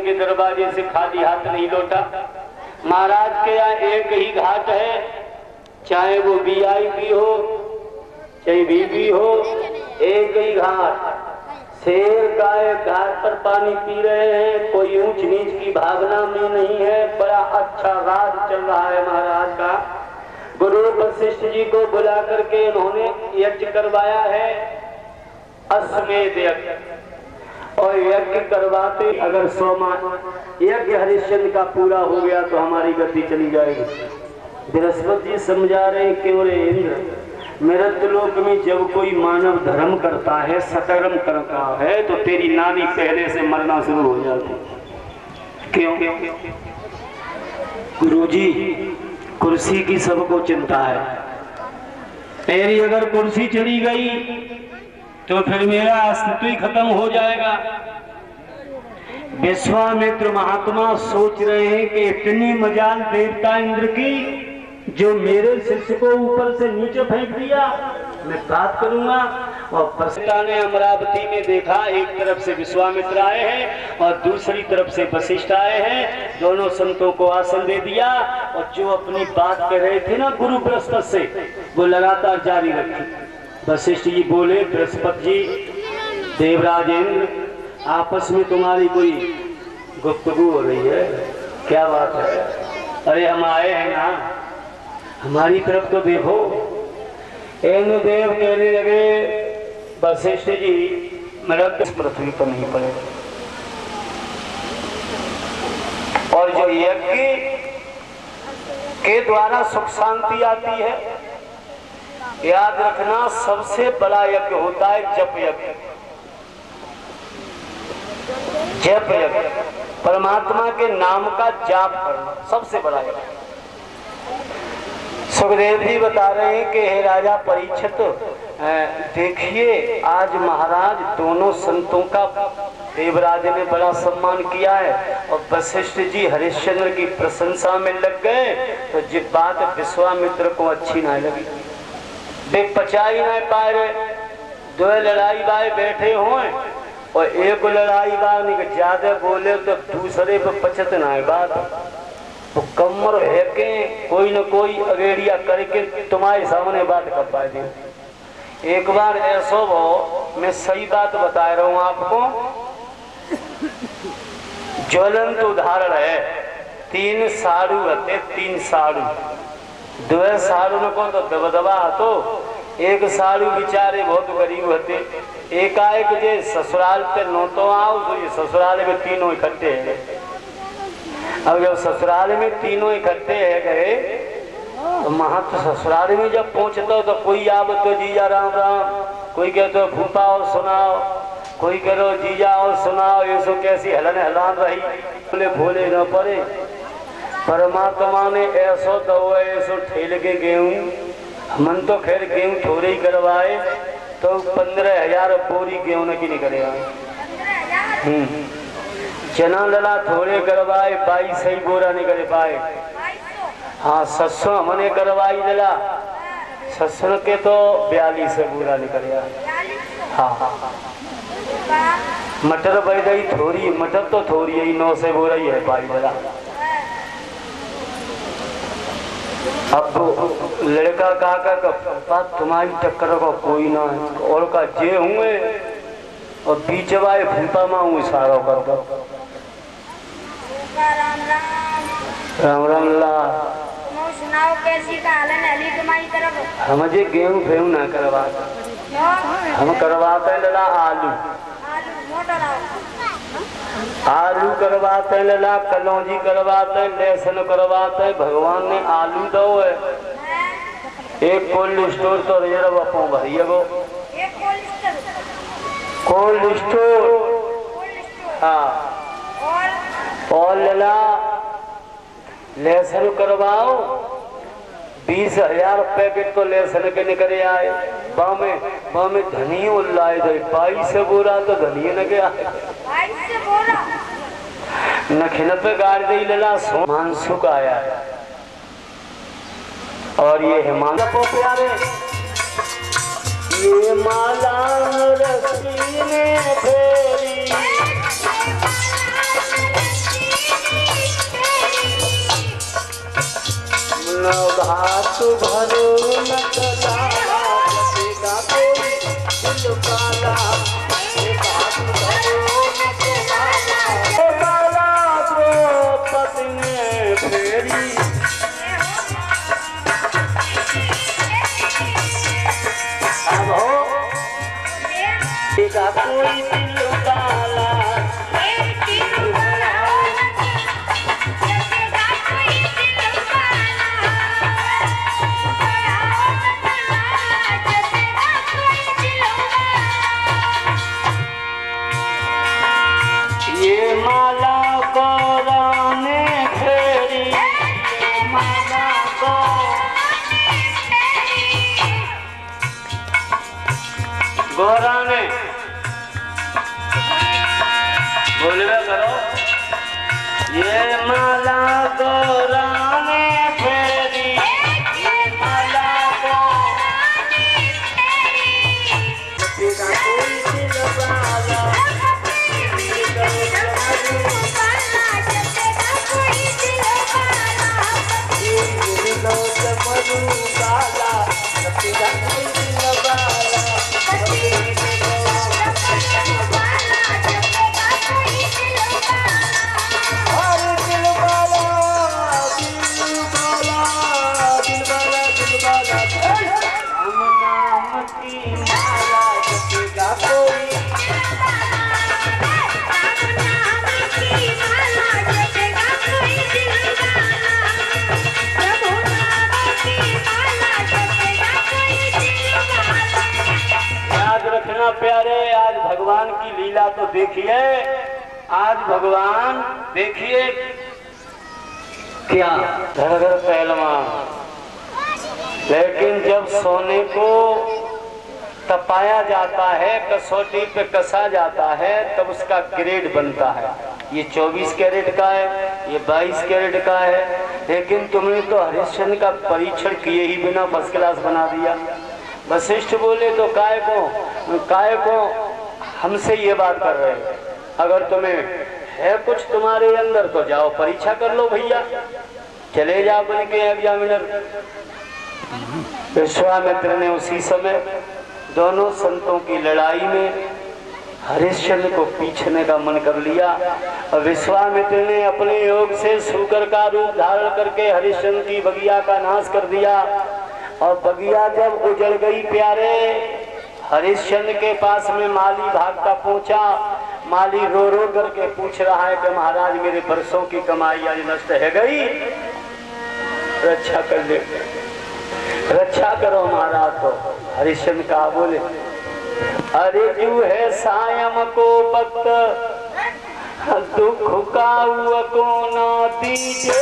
के दरवाजे से खाली हाथ नहीं लौटा। महाराज के यहाँ एक ही घाट है, चाहे वो VIP हो चाहे बीबी हो, एक ही घाट। शेर गाय घाट पर पानी पी रहे हैं, कोई ऊंच नीच की भावना में नहीं है। बड़ा अच्छा राज चल रहा है महाराज का। गुरु वशिष्ठ जी को बुला करके इन्होंने यज्ञ करवाया है, अश्वमेध यज्ञ। और यज्ञ करवाते अगर 100 यज्ञ हरिश्चंद्र का पूरा हो गया तो हमारी गति चली जाएगी। बृहस्पति जी समझा रहे क्यों रे इंद्र, मृत्युलोक में जब कोई मानव धर्म करता है, सतर्म करता है, तो तेरी नानी पहले से मरना शुरू हो जाती। क्यों? गुरुजी कुर्सी की सबको चिंता है, मेरी अगर कुर्सी चली गई तो फिर मेरा अस्तित्व ही खत्म हो जाएगा। विश्वामित्र महात्मा सोच रहे हैं कि इतनी मजाल देवता इंद्र की, जो मेरे शिष्य को ऊपर से नीचे फेंक दिया, मैं बात करूंगा। और प्रसिता ने अमरावती में देखा, एक तरफ से विश्वामित्र आए हैं और दूसरी तरफ से वशिष्ठ आए हैं। दोनों संतों को आसन दे दिया और जो अपनी बात कह रहे थे ना गुरु बृहस्पति से, वो लगातार जारी रखी। वशिष्ठ जी बोले, बृहस्पति जी, देवराजेंद्र, आपस में तुम्हारी कोई गुफ्तगू हो रही है, क्या बात है? अरे हम आए हैं ना, हमारी तरफ तो देखो। इंद्रदेव कहने लगे, वशिष्ठ जी, मेरा पृथ्वी पर नहीं पड़ेगा। और जो यज्ञ के द्वारा सुख शांति आती है, याद रखना, सबसे बड़ा यज्ञ होता है जप यज्ञ। जप यज्ञ, परमात्मा के नाम का जाप करना सबसे बड़ा यज्ञ। सुखदेव जी बता रहे हैं कि हे राजा परीक्षित, देखिए आज महाराज दोनों संतों का देवराज ने बड़ा सम्मान किया है। और वशिष्ठ जी हरिश्चंद्र की प्रशंसा में लग गए, तो जो बात विश्वामित्र को अच्छी ना लगी, वे पचा ही ना पाए रहे। दो लड़ाई बाय बैठे हुए और एक लड़ाई बाय ज्यादा बोले तो दूसरे पर पचत ना है बात। तो कमर है के कोई न कोई अगेड़िया करके तुम्हारे सामने बात कर पाए थे। एक बार ऐसा हो, मैं सही बात बता रहा हूँ आपको, ज्वलंत उदाहरण है। 3 साड़ू होते, 3 साड़ू, 2 साड़ू को तो दबदबा तो एक साड़ू बेचारे बहुत गरीब होते, एकाएक जे ससुराल पे नौतो आओ तो ये ससुराल में तीनों इकट्ठे हैं। अब जब ससुराल में तीनों इकट्ठे है गए, तो महत ससुराल में जब पहुंचता तो कोई आवत तो जीजा राम राम, कोई कहते फूफा और सुनाओ, कोई करो जीजा और सुनाओ, ये सो कैसी हलन हलान रही, बोले भोले न पड़े। परमात्मा ने ऐसो दो ऐसो ठेल के गेहूं, मन तो खैर गेहूं थोड़े ही करवाए, तो 15,000 बोरी गेहूं की निकले। चना लला थोड़े करवाए, 22 ही बोरा निकल पाए। हाँ, ससुर हमने करवाई लला, ससुर के तो 42 बोरा निकले। हाँ, मटर बढ़ गई थोड़ी, मटर तो थोड़ी ही 9 से बोरा ही है पाई लला। अब लड़का कहा का तुम्हारी टक्कर का कोई ना है और का जे हुए और बीच वाए भूपा माँ इशारा कर दो। राम राम ला सुनाओ कैसी का हाल है नली तुम्हारी तरफ? हम जे गेहूं फेहूं ना करवा हम करवाते लला आलू आलू करवाते लला कलौजी करवाते लहसुन करवाते। भगवान ने आलू दो है एक कोल्ड स्टोर तो रिजर्व अपो भरिए गो कोल्ड स्टोर। हाँ और लला लहसुन करवाओ 20,000 पैकेट तो लहसुन के निकले आए। बामे धनिया लाए थे 22 बोरा तो धनिया न गया नखिन पे गाड़ दी लला मानसुक आया और ये हिमालय प्यारे ये माला रस्सी में फेरी घाट भरो नकला बचेगा कोई दिल काला घाट भरो नकला द्रौपदी ने फेरी। अब हो देखा कोई दिल काला गोरा ने बोलवे करो ये माला गोरा ने फेरी ये माला प्यारे आज भगवान की लीला तो देखिए। आज भगवान देखिए क्या घर घर पहलवान, लेकिन जब सोने को तपाया जाता है कसौटी पे कसा जाता है तब उसका ग्रेड बनता है। ये 24 कैरेट का है, ये 22 कैरेट का है, लेकिन तुमने तो हरिश्चंद्र का परीक्षण किए ही बिना फर्स्ट क्लास बना दिया। वशिष्ठ बोले तो काय को हमसे ये बात कर रहे हैं? अगर तुम्हें है कुछ तुम्हारे अंदर तो जाओ परीक्षा कर लो भैया, चले जाओ बन के एग्जामिनर। विश्वामित्र ने उसी समय दोनों संतों की लड़ाई में हरिश्चंद्र को पीछने का मन कर लिया और विश्वामित्र ने अपने योग से सूकर का रूप धारण करके हरिश्चंद्र की बगिया का नाश कर दिया। और बगिया जब उजड़ गई प्यारे, हरिश्चंद्र के पास में माली भागता पहुंचा। माली रो रो करके पूछ रहा है कि महाराज मेरे बरसों की कमाई आज नष्ट है गई, रक्षा कर ले, रक्षा करो महाराज। तो हरिश्चंद्र का बोले अरे जू है सायम को वक्त दुख का को ना दीजिए।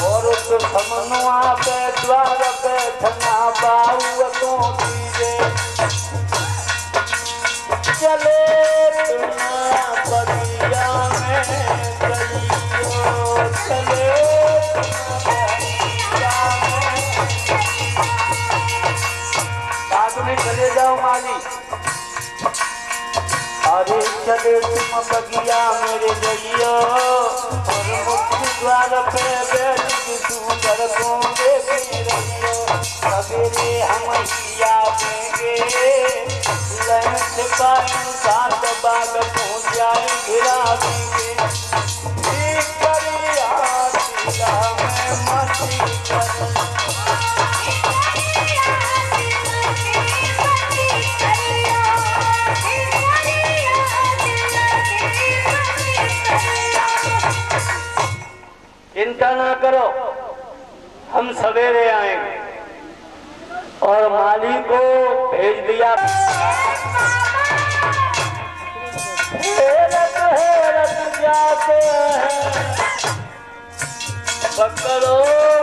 और उस समनुआ पे द्वार पे थना बाऊ को दीजिए। चले बगिया में चलियो, चले बाद में चले जाओ माली। आरे चले तुम बगिया मेरे जइयो और मुख्य द्वार पे बैठ के सुंदर को देखे रहियो। सवेरे हम हिया देंगे लंच पाइन सात बाग पहुँच जाए घिरा देंगे। करिया दिला में मस्ती करूं चिंता ना करो, हम सवेरे आएंगे। और माली को भेज दिया। हेरत हेरत जाते हैं, पकड़ो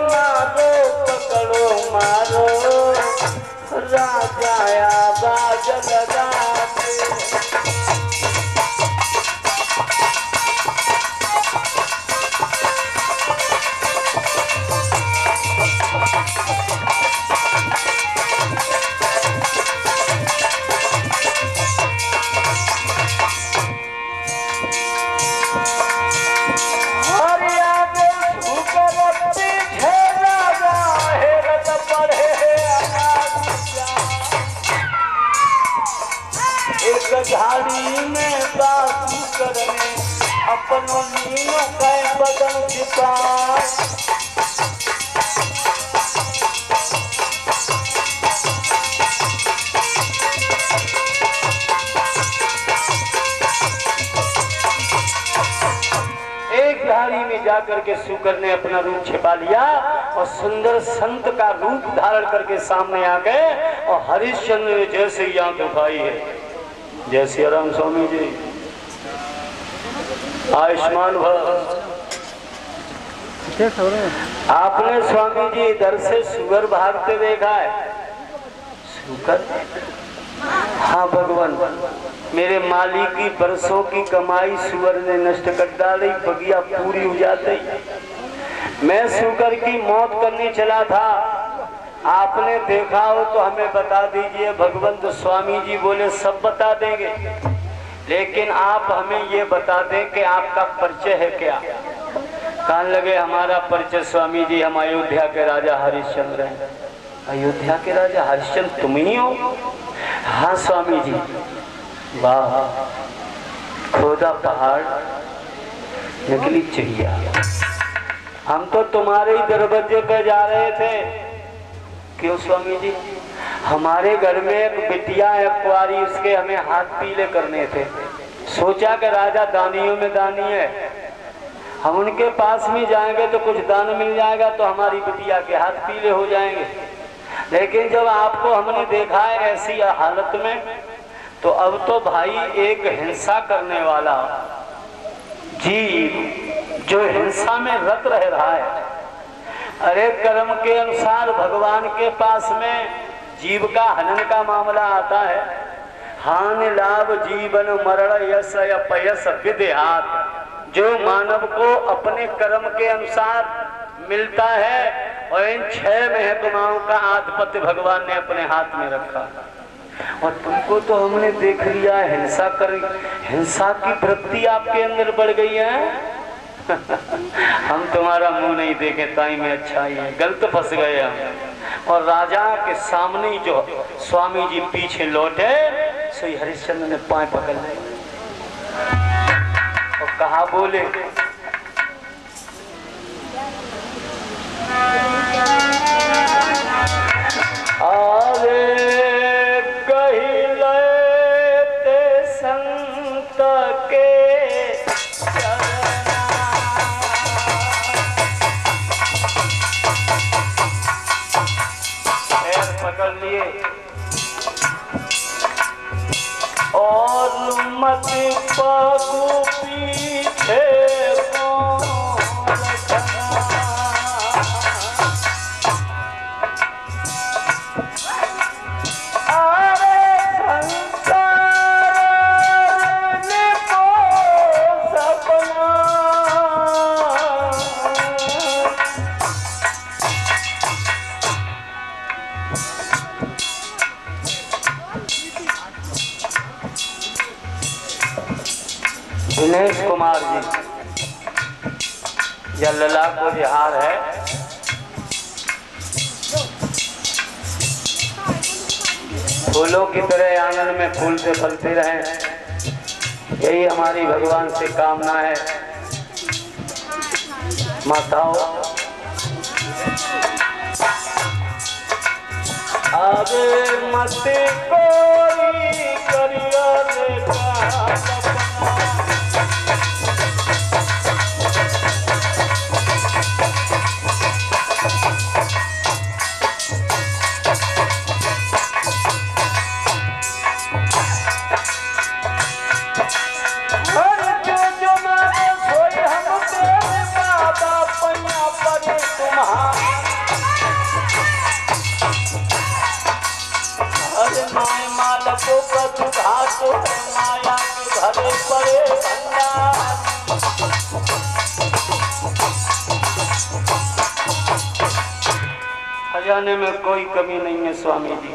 मारो पकड़ो मारो, राजा आवाज लगाते। झाड़ी में बासु करने अपनों नीनों का बदन छिपा। एक झाड़ी में जाकर के शुकर ने अपना रूप छिपा लिया और सुंदर संत का रूप धारण करके सामने आ गए। और हरिश्चंद्र ने जैसे ही आंख उठाई है, जय श्री राम स्वामी जी, आयुष्मान भव। आपने स्वामी जी इधर से सुअर भागते देखा है? सुअर? हाँ भगवान, मेरे माली की बरसों की कमाई सुअर ने नष्ट कर डाली, बगिया पूरी हो जाती। मैं सुअर की मौत करने चला था, आपने देखा हो तो हमें बता दीजिए। भगवंत स्वामी जी बोले सब बता देंगे, लेकिन आप हमें ये बता दें कि आपका परिचय है क्या। कहने लगे हमारा परिचय स्वामी जी, हम अयोध्या के राजा हरिश्चंद्र हैं। अयोध्या के राजा हरिश्चंद्र तुम ही हो? हाँ स्वामी जी। वाह, खोदा पहाड़ निकली चिड़िया। हम तो तुम्हारे ही दरवाजे पे जा रहे थे। क्यों स्वामी जी? हमारे घर में एक बिटिया है कुंवारी, उसके हमें हाथ पीले करने थे। सोचा कि राजा दानियों में दानी है, हम उनके पास में जाएंगे तो कुछ दान मिल जाएगा, तो हमारी बिटिया के हाथ पीले हो जाएंगे। लेकिन जब आपको हमने देखा है ऐसी हालत में, तो अब तो भाई एक हिंसा करने वाला जीव जो हिंसा में रत रह रहा है। अरे कर्म के अनुसार भगवान के पास में जीव का हनन का मामला आता है। हानि लाभ जीवन मरण यश अपयश विदेहात, जो मानव को अपने कर्म के अनुसार मिलता है, और इन 6 महकमाओं का आधिपत्य भगवान ने अपने हाथ में रखा। और तुमको तो हमने देख लिया हिंसा कर, हिंसा की वृत्ति आपके अंदर बढ़ गई है। हम तुम्हारा मुंह नहीं देखे ताई में अच्छा ही है, गलत फंस गए हम। और राजा के सामने जो स्वामी जी पीछे लौटे, सो हरिश्चंद्र ने पांव पकड़ लिए और कहा बोले, अरे कही लेते संत के पकड़ लिए और मत पगु पीछे को दिनेश कुमार जी, यह लला को हार है। फूलों की तरह आंगन में फूलते फलते रहें, यही हमारी भगवान से कामना है। माताओं, आगे मत कोई करिया खजाने में कोई कमी नहीं है स्वामी जी।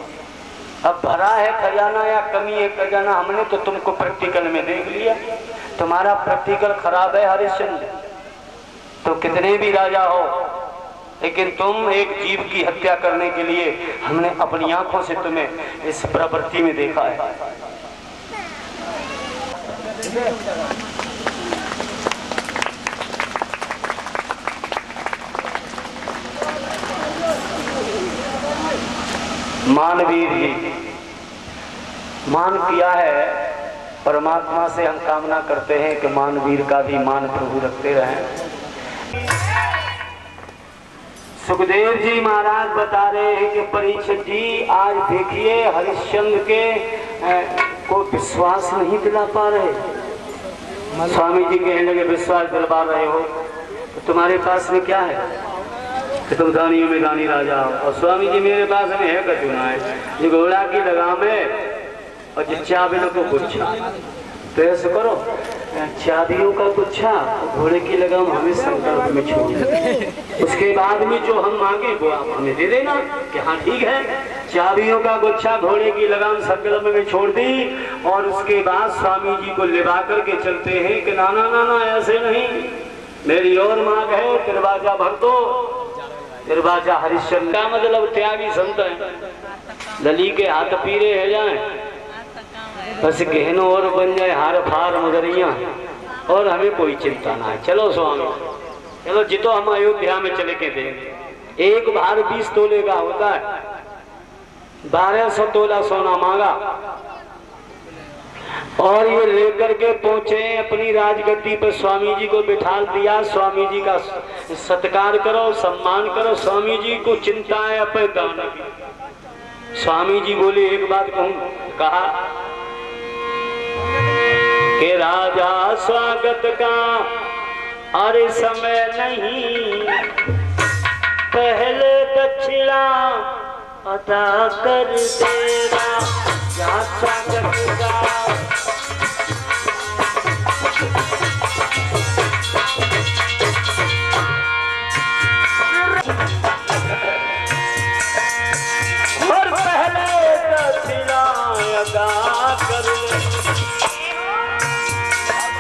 अब भरा है खजाना या कमी है खजाना, हमने तो तुमको प्रैक्टिकल में देख लिया। तुम्हारा प्रैक्टिकल खराब है हरिश्चंद्र, तो कितने भी राजा हो, लेकिन तुम एक जीव की हत्या करने के लिए हमने अपनी आंखों से तुम्हें इस प्रवृत्ति में देखा है। मानवीर जी, मान किया है परमात्मा से, हम कामना करते हैं कि मानवीर का भी मान प्रभु रखते रहें। सुखदेव जी महाराज बता रहे हैं कि परीक्षित जी आज देखिए हरिश्चंद्र के को विश्वास नहीं दिला पा रहे। स्वामी जी कहने लगे विश्वास दिलवा रहे हो तो तुम्हारे पास में क्या है कि तुम दानियों में दानी राजा हो। और स्वामी जी मेरे पास में है कचुना है, जो घोड़ा की लगाम है और जो चाबियों को गुच्छा। तो ऐसे करो, चाबियों का गुच्छा घोड़े की लगाम हमें संकल्प में छोड़ दो, उसके बाद में जो हम मांगे वो आप हमें दे देना कि हाँ ठीक है। चाबियों का गुच्छा घोड़े की लगाम संकल्प में छोड़ दी और उसके बाद स्वामी जी को लिवा करके चलते हैं कि नाना नाना ऐसे नहीं, मेरी और मांग है, दरवाजा भर दो। दरवाजा हरिश्चंद्र का मतलब त्यागी संत है, लली के हाथ पीरे है जाए बस गहनों और बन जाए हार फार मुदरिया, और हमें कोई चिंता ना है। चलो स्वामी चलो जितो हम अयोध्या में चले के देंगे। एक भार 20 तोले का होता है, 1200 तोला सोना मांगा और ये लेकर के पहुंचे अपनी राजगद्दी पर, स्वामी जी को बिठा दिया। स्वामी जी का सत्कार करो, सम्मान करो, स्वामी जी को चिंता है अपने दान की। स्वामी जी बोले एक बात कहूं, कहा कि राजा स्वागत का अरे समय नहीं, पहले दक्षिणा अदा कर देना, या स्वागत का और पहले दक्षिणा अदा कर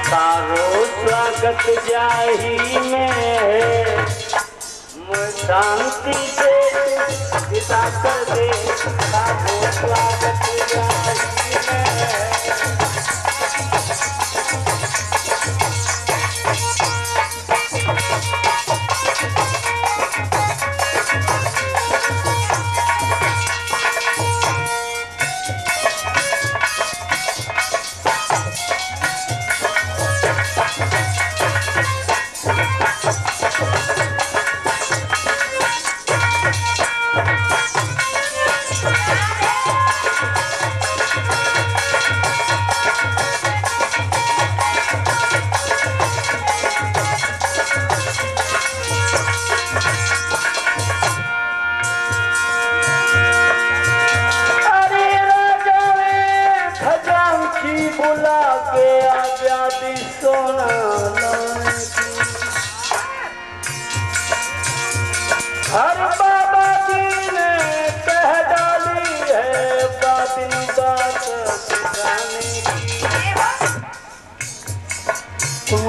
तारो स्वागत जाही में शांति से पिता कर दे, तारो स्वागत जाही में।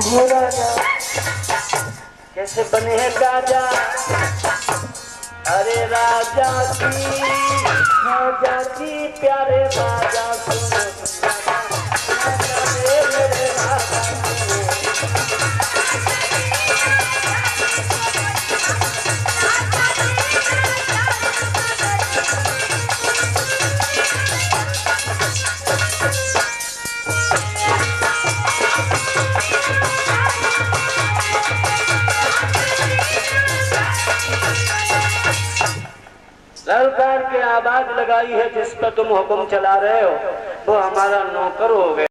हो राजा कैसे बने हैं राजा। अरे राजा जी प्यारे राजा सुनो मेरे राजा सरकार की आवाज लगाई है जिस पर तुम हुक्म चला रहे हो वो हमारा नौकर हो गए।